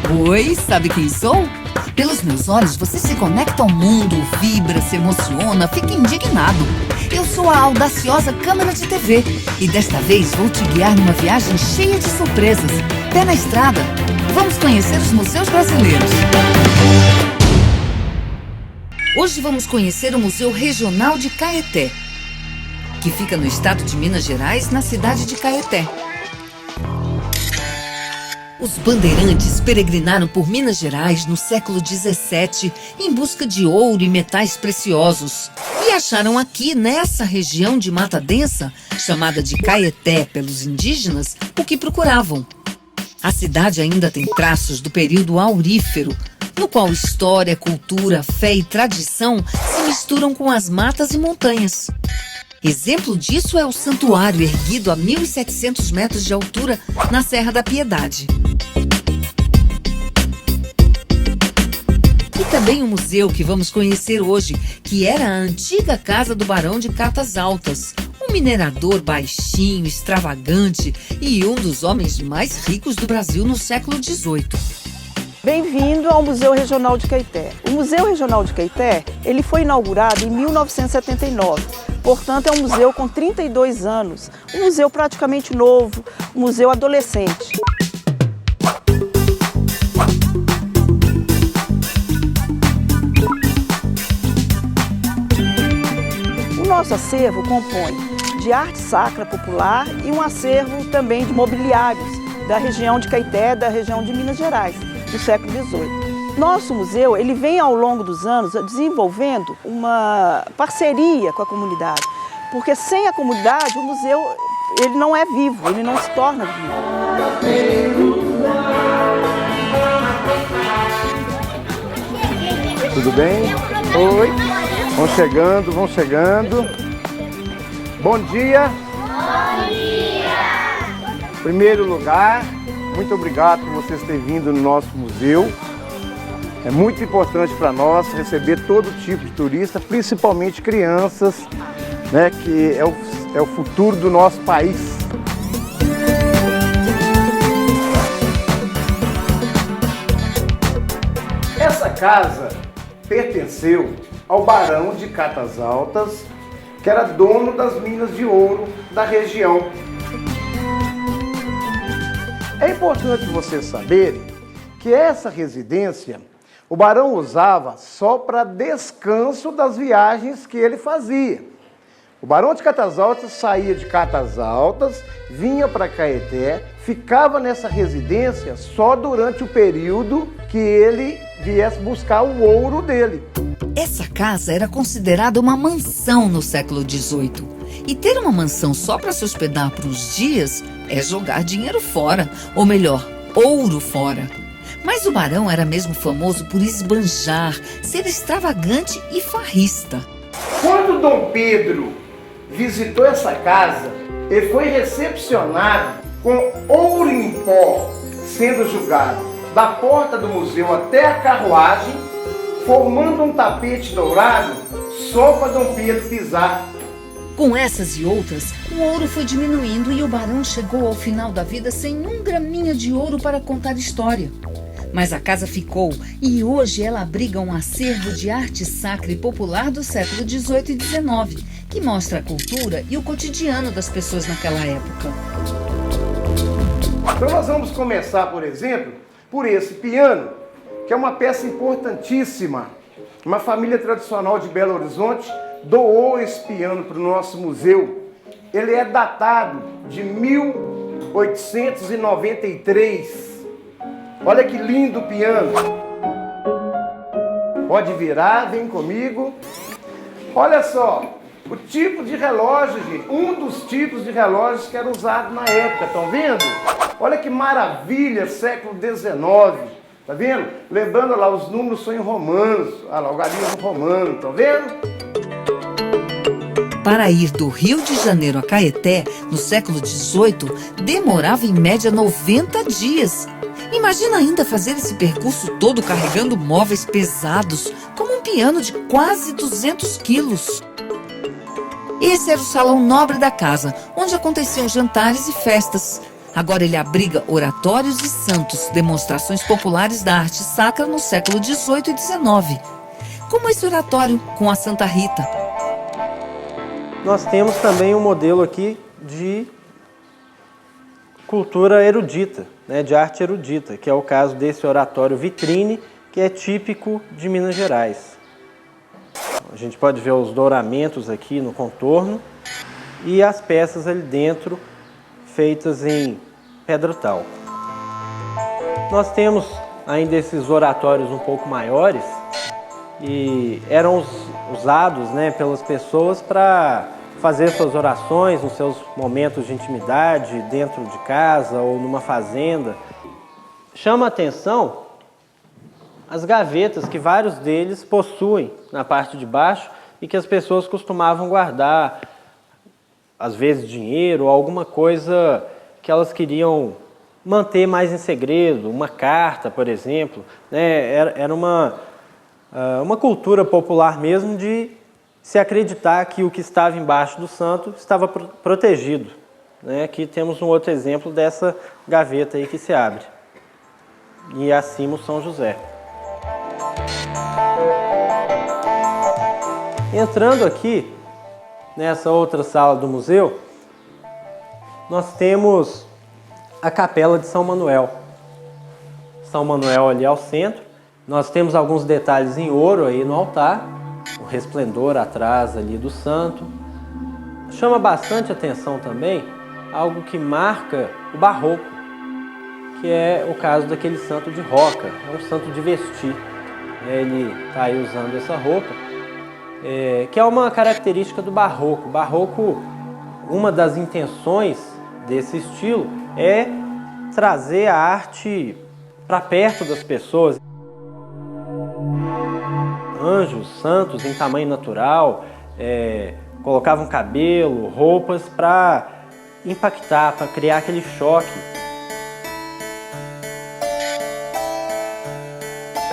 Oi, sabe quem sou? Pelos meus olhos você se conecta ao mundo, vibra, se emociona, fica indignado. Eu sou a audaciosa câmera de TV e desta vez vou te guiar numa viagem cheia de surpresas. Pé na estrada, vamos conhecer os museus brasileiros. Hoje vamos conhecer o Museu Regional de Caeté, que fica no estado de Minas Gerais, na cidade de Caeté. Os bandeirantes peregrinaram por Minas Gerais no século XVII em busca de ouro e metais preciosos. E acharam aqui, nessa região de mata densa, chamada de Caeté pelos indígenas, o que procuravam. A cidade ainda tem traços do período aurífero, no qual história, cultura, fé e tradição se misturam com as matas e montanhas. Exemplo disso é o santuário erguido a 1.700 metros de altura na Serra da Piedade. E também o museu que vamos conhecer hoje, que era a antiga casa do Barão de Catas Altas, um minerador baixinho, extravagante e um dos homens mais ricos do Brasil no século XVIII. Bem-vindo ao Museu Regional de Caeté. O Museu Regional de Caeté, ele foi inaugurado em 1979. Portanto, é um museu com 32 anos, um museu praticamente novo, um museu adolescente. O nosso acervo compõe de arte sacra popular e um acervo também de mobiliários da região de Caeté, da região de Minas Gerais, do século XVIII. Nosso museu, ele vem ao longo dos anos desenvolvendo uma parceria com a comunidade, porque sem a comunidade o museu ele não é vivo, ele não se torna vivo. Tudo bem? Oi. Vão chegando, vão chegando. Bom dia. Bom dia. Em primeiro lugar, muito obrigado por vocês terem vindo no nosso museu. É muito importante para nós receber todo tipo de turista, principalmente crianças, né, que é o futuro do nosso país. Essa casa pertenceu ao Barão de Catas Altas, que era dono das minas de ouro da região. É importante vocês saberem que essa residência o barão usava só para descanso das viagens que ele fazia. O Barão de Catas Altas saía de Catas Altas, vinha para Caeté, ficava nessa residência só durante o período que ele viesse buscar o ouro dele. Essa casa era considerada uma mansão no século XVIII. E ter uma mansão só para se hospedar por uns dias é jogar dinheiro fora, ou melhor, ouro fora. Mas o barão era mesmo famoso por esbanjar, ser extravagante e farrista. Quando Dom Pedro visitou essa casa, ele foi recepcionado com ouro em pó sendo julgado da porta do museu até a carruagem, formando um tapete dourado só para Dom Pedro pisar. Com essas e outras, o ouro foi diminuindo e o barão chegou ao final da vida sem um graminha de ouro para contar história. Mas a casa ficou e hoje ela abriga um acervo de arte sacra e popular do século XVIII e XIX, que mostra a cultura e o cotidiano das pessoas naquela época. Então nós vamos começar, por exemplo, por esse piano, que é uma peça importantíssima. Uma família tradicional de Belo Horizonte doou esse piano para o nosso museu. Ele é datado de 1893. Olha que lindo o piano. Pode virar, vem comigo. Olha só, o tipo de relógio, gente. Um dos tipos de relógios que era usado na época, estão vendo? Olha que maravilha, século XIX. Tá vendo? Lembrando lá, os números são em romanos. Olha lá, o algarismo romano, estão vendo? Para ir do Rio de Janeiro a Caeté, no século XVIII, demorava em média 90 dias. Imagina ainda fazer esse percurso todo carregando móveis pesados, como um piano de quase 200 quilos. Esse era o salão nobre da casa, onde aconteciam jantares e festas. Agora ele abriga oratórios e santos, demonstrações populares da arte sacra no século XVIII e XIX. Como esse oratório com a Santa Rita. Nós temos também um modelo aqui de cultura erudita, né, de arte erudita, que é o caso desse oratório vitrine, que é típico de Minas Gerais. A gente pode ver os douramentos aqui no contorno e as peças ali dentro feitas em pedra tal. Nós temos ainda esses oratórios um pouco maiores e eram usados, né, pelas pessoas para fazer suas orações nos seus momentos de intimidade, dentro de casa ou numa fazenda. Chama a atenção as gavetas que vários deles possuem na parte de baixo e que as pessoas costumavam guardar, às vezes dinheiro ou alguma coisa que elas queriam manter mais em segredo, uma carta, por exemplo, né? Era uma cultura popular mesmo de se acreditar que o que estava embaixo do santo estava protegido, né? Aqui temos um outro exemplo dessa gaveta aí que se abre. E acima o São José. Entrando aqui, nessa outra sala do museu, nós temos a Capela de São Manuel. São Manuel ali ao centro. Nós temos alguns detalhes em ouro aí no altar, o resplendor atrás ali do santo. Chama bastante atenção também algo que marca o barroco, que é o caso daquele santo de roca, é um santo de vestir. Ele está aí usando essa roupa, que é uma característica do barroco. O barroco, uma das intenções desse estilo é trazer a arte para perto das pessoas. Anjos, santos em tamanho natural, colocavam cabelo, roupas para impactar, para criar aquele choque.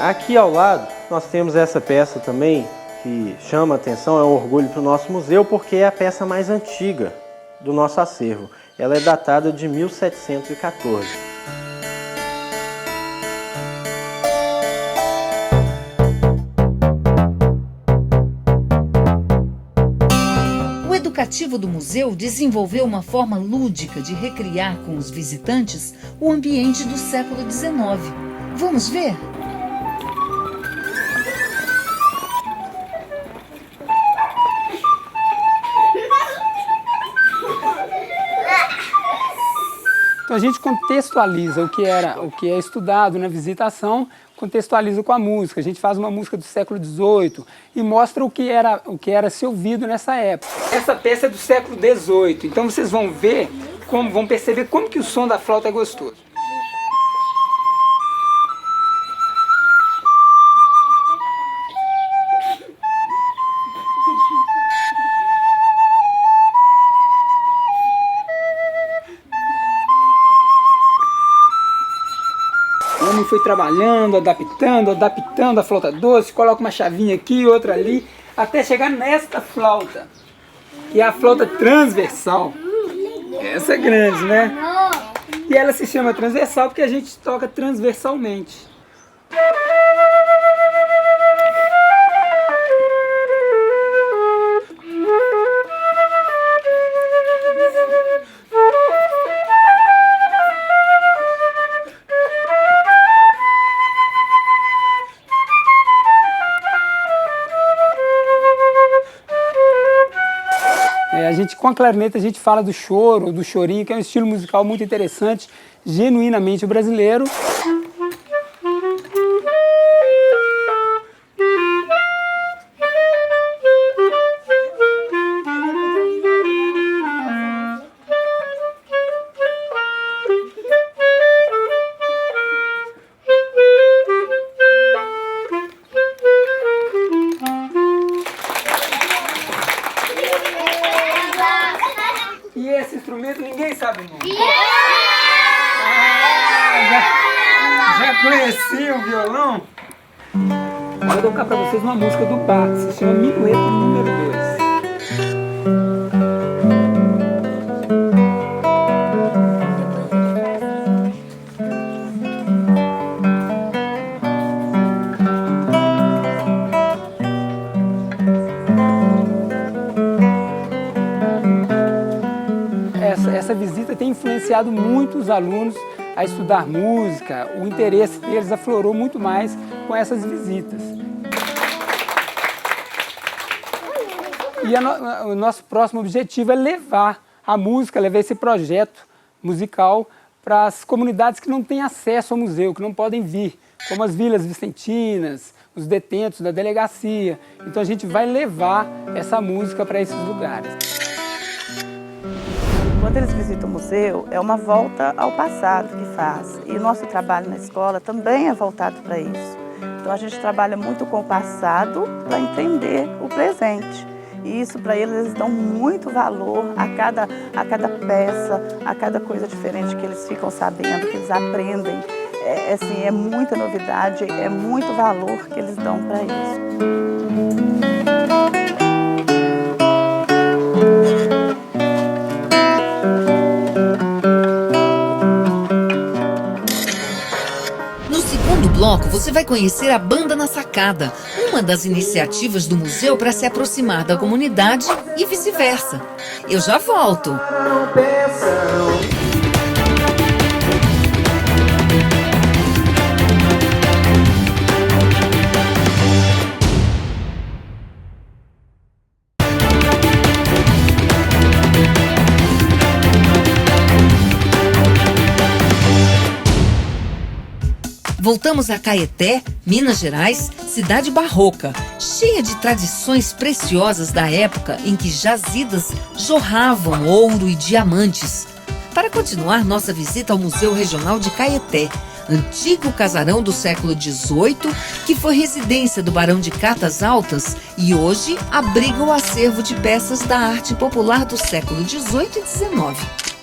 Aqui ao lado nós temos essa peça também que chama a atenção, é um orgulho para o nosso museu, porque é a peça mais antiga do nosso acervo. Ela é datada de 1714. O educativo do museu desenvolveu uma forma lúdica de recriar com os visitantes o ambiente do século XIX. Vamos ver? Então a gente contextualiza o que é estudado na visitação, contextualiza com a música. A gente faz uma música do século XVIII e mostra o que era se ouvido nessa época. Essa peça é do século XVIII, então vocês vão ver, vão perceber como que o som da flauta é gostoso. O homem foi trabalhando, adaptando a flauta doce, coloca uma chavinha aqui, outra ali, até chegar nesta flauta, que é a flauta transversal. Essa é grande, né? E ela se chama transversal porque a gente toca transversalmente. Com a clarineta a gente fala do choro, do chorinho, que é um estilo musical muito interessante, genuinamente brasileiro. E esse instrumento ninguém sabe o nome. Já conheci o violão? Vou tocar para vocês uma música do Bach, se chama Minueto número 2. influenciado muito os alunos a estudar música, o interesse deles aflorou muito mais com essas visitas. E o nosso próximo objetivo é levar a música, levar esse projeto musical para as comunidades que não têm acesso ao museu, que não podem vir, como as vilas vicentinas, os detentos da delegacia. Então a gente vai levar essa música para esses lugares. Quando eles visitam o museu, é uma volta ao passado que faz. E o nosso trabalho na escola também é voltado para isso. Então a gente trabalha muito com o passado para entender o presente. E isso para eles dão muito valor a cada peça, a cada coisa diferente que eles ficam sabendo, que eles aprendem. É muita novidade, é muito valor que eles dão para isso. No bloco, você vai conhecer a Banda na Sacada, uma das iniciativas do museu para se aproximar da comunidade e vice-versa. Eu já volto. Voltamos a Caeté, Minas Gerais, cidade barroca, cheia de tradições preciosas da época em que jazidas jorravam ouro e diamantes. Para continuar nossa visita ao Museu Regional de Caeté, antigo casarão do século XVIII, que foi residência do Barão de Catas Altas e hoje abriga o acervo de peças da arte popular do século XVIII e XIX.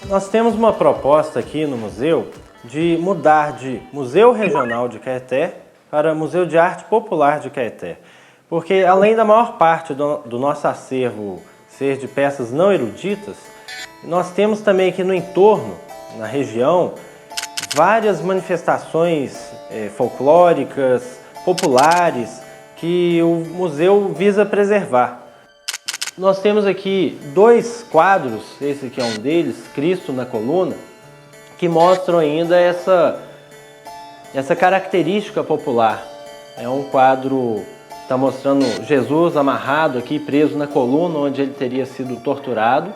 Nós temos uma proposta aqui no museu de mudar de Museu Regional de Caeté para Museu de Arte Popular de Caeté. Porque além da maior parte do nosso acervo ser de peças não eruditas, nós temos também aqui no entorno, na região, várias manifestações folclóricas, populares, que o museu visa preservar. Nós temos aqui 2 quadros, esse aqui é um deles, Cristo na Coluna, que mostram ainda essa característica popular. É um quadro que está mostrando Jesus amarrado aqui, preso na coluna, onde ele teria sido torturado.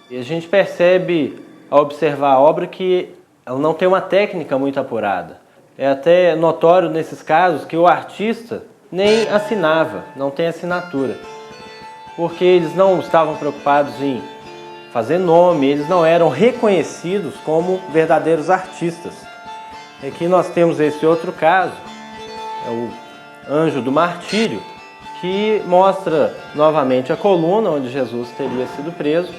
E a gente percebe, ao observar a obra, que ela não tem uma técnica muito apurada. É até notório nesses casos que o artista nem assinava, não tem assinatura. Porque eles não estavam preocupados em fazer nome, eles não eram reconhecidos como verdadeiros artistas. Aqui nós temos esse outro caso, é o Anjo do Martírio, que mostra novamente a coluna onde Jesus teria sido preso.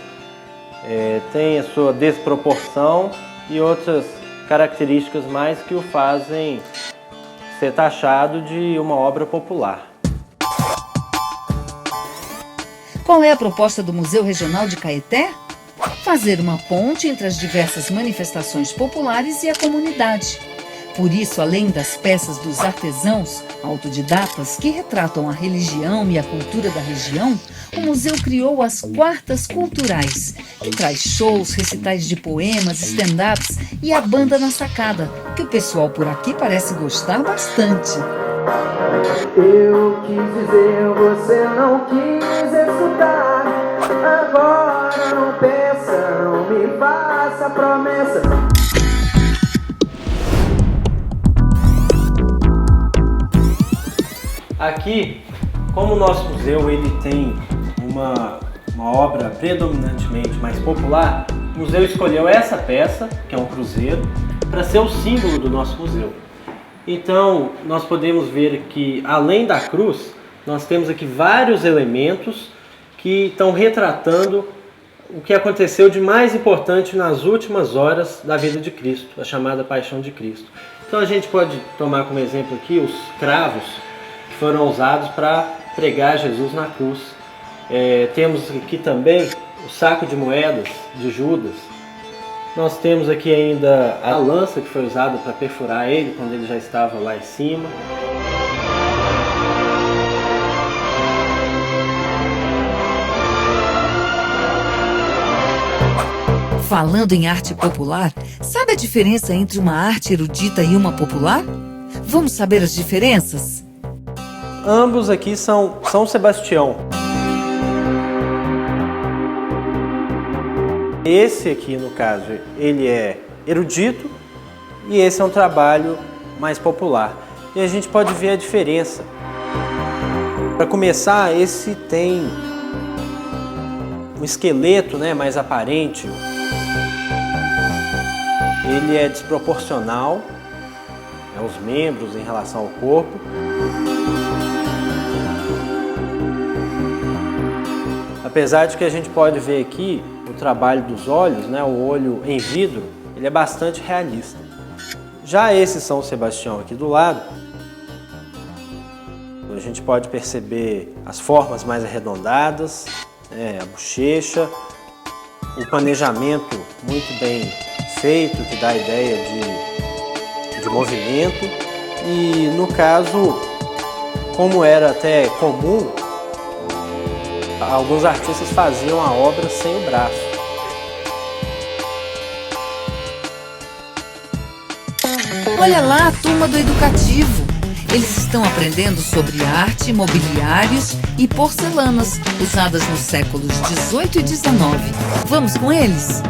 Tem a sua desproporção e outras características mais que o fazem ser taxado de uma obra popular. Qual é a proposta do Museu Regional de Caeté? Fazer uma ponte entre as diversas manifestações populares e a comunidade. Por isso, além das peças dos artesãos autodidatas que retratam a religião e a cultura da região, o museu criou as Quartas Culturais, que traz shows, recitais de poemas, stand-ups e a Banda na Sacada, que o pessoal por aqui parece gostar bastante. Eu quis dizer, você não quis escutar. Agora não pensa, não me faça promessa. Aqui, como o nosso museu ele tem uma obra predominantemente mais popular, o museu escolheu essa peça, que é um cruzeiro, para ser o símbolo do nosso museu. Então, nós podemos ver que, além da cruz, nós temos aqui vários elementos que estão retratando o que aconteceu de mais importante nas últimas horas da vida de Cristo, a chamada Paixão de Cristo. Então, a gente pode tomar como exemplo aqui os cravos que foram usados para pregar Jesus na cruz. Temos aqui também o saco de moedas de Judas. Nós temos aqui ainda a lança que foi usada para perfurar ele quando ele já estava lá em cima. Falando em arte popular, sabe a diferença entre uma arte erudita e uma popular? Vamos saber as diferenças? Ambos aqui são São Sebastião. Esse aqui, no caso, ele é erudito e esse é um trabalho mais popular. E a gente pode ver a diferença. Para começar, esse tem um esqueleto, né, mais aparente. Ele é desproporcional, os membros em relação ao corpo. Apesar de que a gente pode ver aqui o trabalho dos olhos, né, o olho em vidro, ele é bastante realista. Já esse São Sebastião aqui do lado, a gente pode perceber as formas mais arredondadas, a bochecha, o planejamento muito bem feito, que dá a ideia de movimento. E no caso, como era até comum, alguns artistas faziam a obra sem o braço. Olha lá a turma do educativo. Eles estão aprendendo sobre arte, mobiliários e porcelanas usadas nos séculos 18 e 19. Vamos com eles?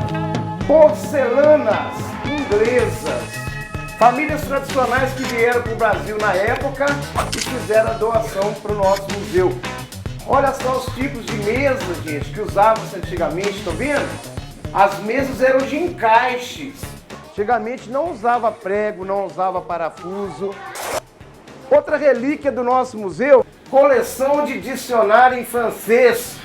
Porcelanas inglesas. Famílias tradicionais que vieram para o Brasil na época e fizeram a doação para o nosso museu. Olha só os tipos de mesas, gente, que usavam-se antigamente, estão vendo? As mesas eram de encaixes. Antigamente não usava prego, não usava parafuso. Outra relíquia do nosso museu, coleção de dicionário em francês.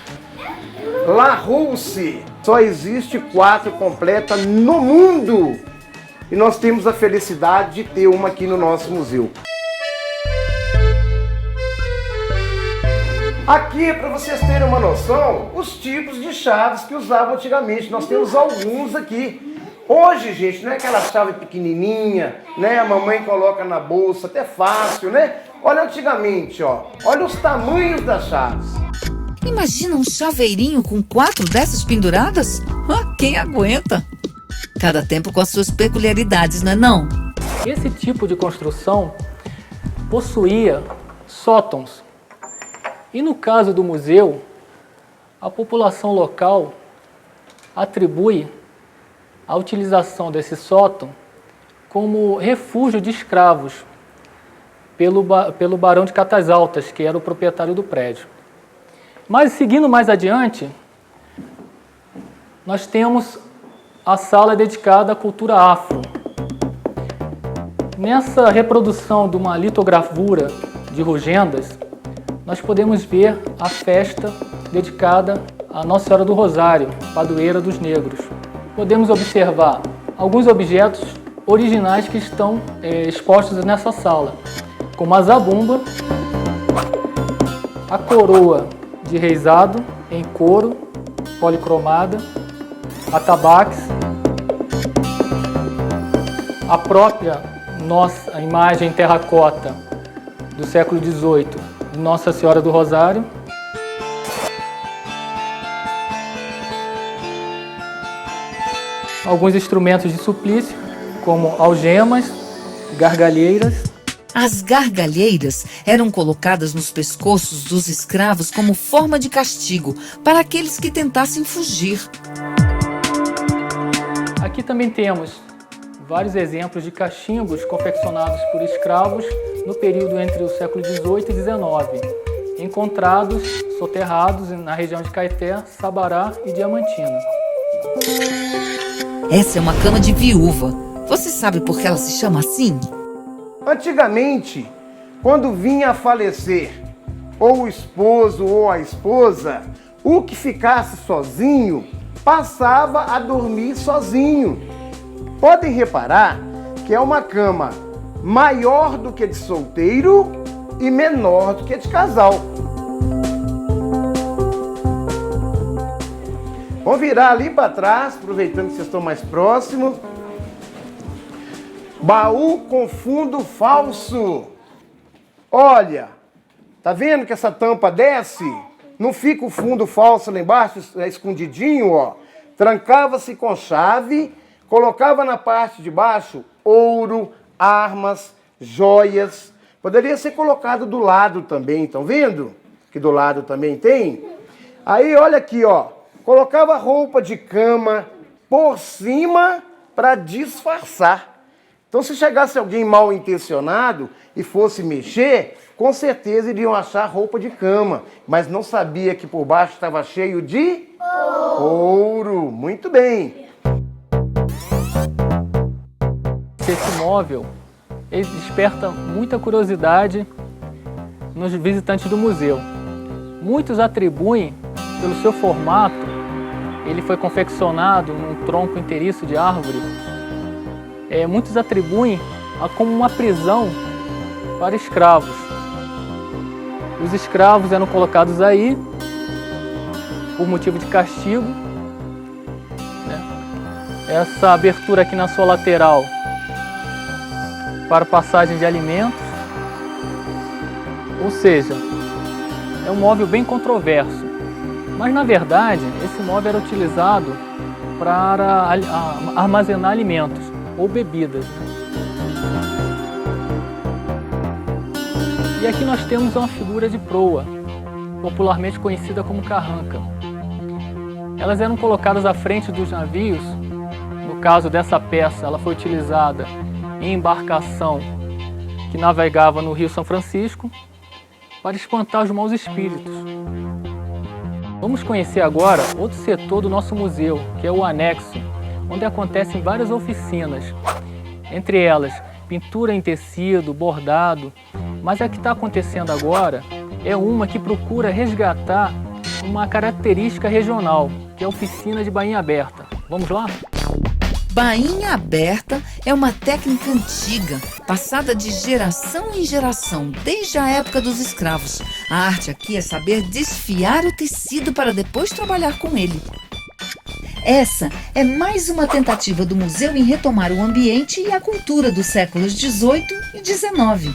Larousse. Só existe 4 completa no mundo. E nós temos a felicidade de ter uma aqui no nosso museu. Aqui, para vocês terem uma noção, os tipos de chaves que usavam antigamente. Nós temos alguns aqui. Hoje, gente, não é aquela chave pequenininha, né? A mamãe coloca na bolsa, até fácil, né? Olha antigamente, ó. Olha os tamanhos das chaves. Imagina um chaveirinho com 4 dessas penduradas? Quem aguenta? Cada tempo com as suas peculiaridades, não é não? Esse tipo de construção possuía sótãos. E no caso do museu, a população local atribui a utilização desse sótão como refúgio de escravos pelo barão de Catas Altas, que era o proprietário do prédio. Mas seguindo mais adiante, nós temos a sala dedicada à cultura afro. Nessa reprodução de uma litogravura de Rugendas, nós podemos ver a festa dedicada a Nossa Senhora do Rosário, padroeira dos negros. Podemos observar alguns objetos originais que estão expostos nessa sala, como a zabumba, a coroa de reisado em couro, policromada, atabaques, a própria nossa imagem em terracota do século XVIII de Nossa Senhora do Rosário, alguns instrumentos de suplício, como algemas, gargalheiras. As gargalheiras eram colocadas nos pescoços dos escravos como forma de castigo para aqueles que tentassem fugir. Aqui também temos vários exemplos de cachimbos confeccionados por escravos no período entre o século XVIII e XIX, encontrados soterrados na região de Caeté, Sabará e Diamantina. Essa é uma cama de viúva. Você sabe por que ela se chama assim? Antigamente, quando vinha a falecer ou o esposo ou a esposa, o que ficasse sozinho passava a dormir sozinho. Podem reparar que é uma cama maior do que de solteiro e menor do que de casal. Vamos virar ali para trás, aproveitando que vocês estão mais próximos. Baú com fundo falso. Olha, tá vendo que essa tampa desce? Não fica o fundo falso lá embaixo, escondidinho, ó. trancava-se com chave, colocava na parte de baixo ouro, armas, joias. Poderia ser colocado do lado também, estão vendo? Que do lado também tem. Aí, olha aqui, ó. Colocava roupa de cama por cima para disfarçar. Então, se chegasse alguém mal intencionado e fosse mexer, com certeza iriam achar roupa de cama, mas não sabia que por baixo estava cheio de ouro. Muito bem. Esse móvel, ele desperta muita curiosidade nos visitantes do museu. Muitos atribuem, pelo seu formato, ele foi confeccionado num tronco inteiriço de árvore, muitos atribuem como uma prisão para escravos. Os escravos eram colocados aí por motivo de castigo, né? Essa abertura aqui na sua lateral para passagem de alimentos, ou seja, é um móvel bem controverso, mas na verdade esse móvel era utilizado para armazenar alimentos ou bebidas, né? E aqui nós temos uma figura de proa, popularmente conhecida como carranca. Elas eram colocadas à frente dos navios. No caso dessa peça, ela foi utilizada em embarcação que navegava no Rio São Francisco para espantar os maus espíritos. Vamos conhecer agora outro setor do nosso museu, que é o anexo, onde acontecem várias oficinas. Entre elas, pintura em tecido, bordado, mas a que está acontecendo agora é uma que procura resgatar uma característica regional, que é a oficina de bainha aberta. Vamos lá? Bainha aberta é uma técnica antiga, passada de geração em geração, desde a época dos escravos. A arte aqui é saber desfiar o tecido para depois trabalhar com ele. Essa é mais uma tentativa do museu em retomar o ambiente e a cultura dos séculos XVIII e XIX.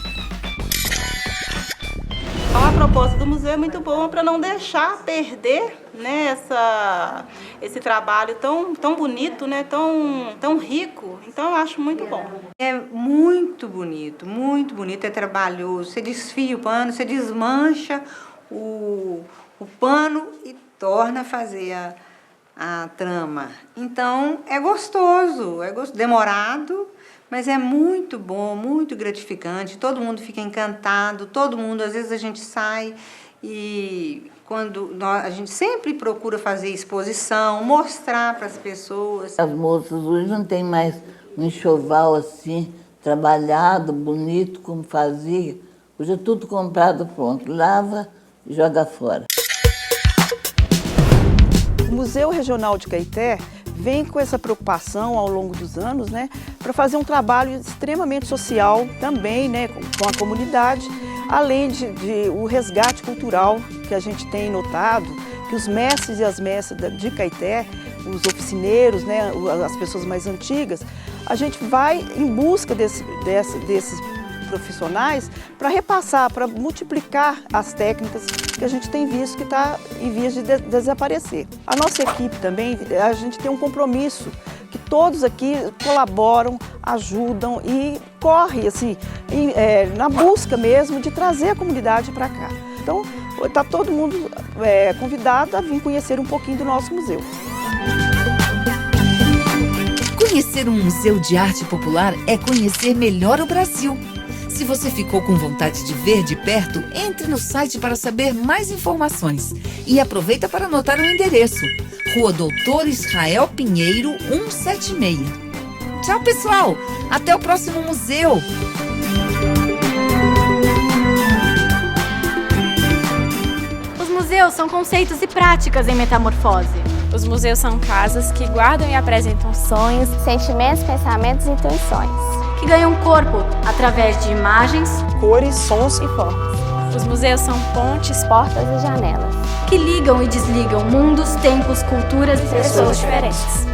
A proposta do museu é muito boa para não deixar perder, né, esse trabalho tão bonito, né, tão rico. Então, eu acho muito bom. É muito bonito, é trabalhoso. Você desfia o pano, você desmancha o pano e torna a fazer a trama. Então, é gostoso, demorado, mas é muito bom, muito gratificante. Todo mundo fica encantado, às vezes a gente sai e a gente sempre procura fazer exposição, mostrar para as pessoas. As moças hoje não tem mais um enxoval assim, trabalhado, bonito, como fazia. Hoje é tudo comprado pronto, lava e joga fora. O Museu Regional de Caeté vem com essa preocupação ao longo dos anos, né, para fazer um trabalho extremamente social também, né, com a comunidade, além de o resgate cultural que a gente tem notado, que os mestres e as mestras de Caeté, os oficineiros, né, as pessoas mais antigas, a gente vai em busca desses profissionais para repassar, para multiplicar as técnicas que a gente tem visto que está em vias de desaparecer. A nossa equipe também, a gente tem um compromisso que todos aqui colaboram, ajudam e corre assim, na busca mesmo de trazer a comunidade para cá. Então, está todo mundo convidado a vir conhecer um pouquinho do nosso museu. Conhecer um museu de arte popular é conhecer melhor o Brasil. Se você ficou com vontade de ver de perto, entre no site para saber mais informações. E aproveita para anotar o endereço: Rua Doutor Israel Pinheiro, 176. Tchau, pessoal! Até o próximo museu! Os museus são conceitos e práticas em metamorfose. Os museus são casas que guardam e apresentam sonhos, sentimentos, pensamentos e intuições. Que ganham corpo através de imagens, cores, sons e formas. Os museus são pontes, portas e janelas. Que ligam e desligam mundos, tempos, culturas e pessoas diferentes.